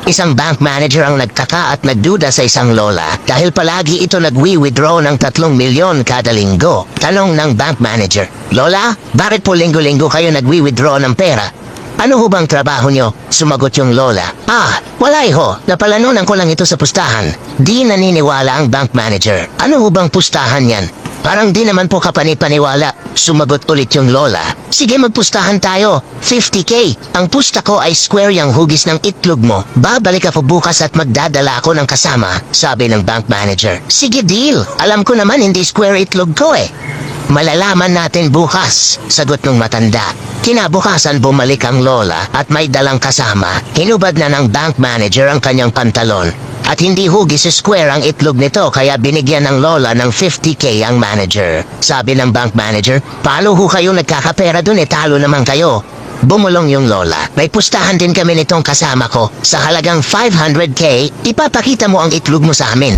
Isang bank manager ang nagtaka at nagduda sa isang lola dahil palagi ito nagwi-withdraw ng 3 milyon kada linggo. Tanong ng bank manager, "Lola, bakit po linggo-linggo kayo nagwi-withdraw ng pera? Ano ho bang trabaho nyo?" Sumagot yung lola, "Wala ho. Napalanunan ko lang ito sa pustahan." Di naniniwala ang bank manager. "Ano ho bang pustahan yan? Parang di naman po kapanipaniwala." Sumagot ulit yung lola, "Sige, magpustahan tayo. 50K. Ang pusta ko ay square yung hugis ng itlog mo. Babalik ako bukas at magdadala ako ng kasama." Sabi ng bank manager, "Sige, deal. Alam ko naman hindi square itlog ko eh." "Malalaman natin bukas," sagot ng matanda. Kinabukasan bumalik ang lola at may dalang kasama. Hinubad na ng bank manager ang kanyang pantalon. At hindi hugis square ang itlog nito kaya binigyan ng lola ng 50K ang manager. Sabi ng bank manager, "Paano ho kayo nagkakapera dun, talo naman kayo?" Bumulong yung lola, "May pustahan din kami nitong kasama ko. Sa halagang 500K, ipapakita mo ang itlog mo sa amin."